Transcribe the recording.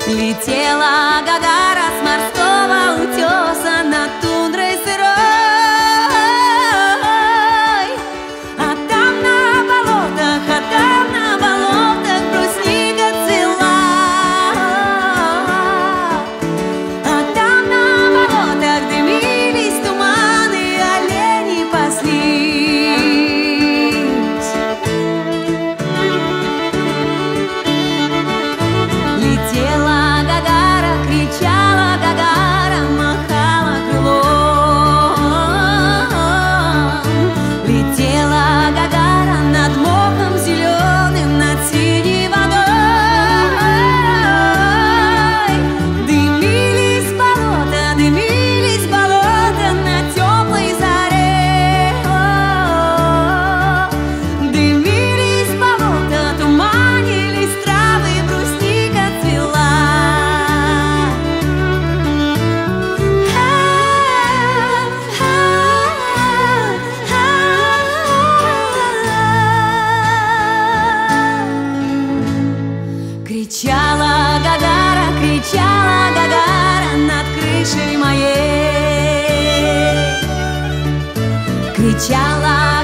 Летела Гагара с морского утеса над тундрой сырой, а там на болотах брусника цвела, а там на болотах дымились туманы, олени паслись. Летела Гагара, кричала Гагара, махала крылом. Летела Гагара над мохом зеленым, над синей водой. Дымились болота на теплой заре. Дымились болота, туманились травы, брусника цвела. Кричала Гагара над крышей моей. Кричала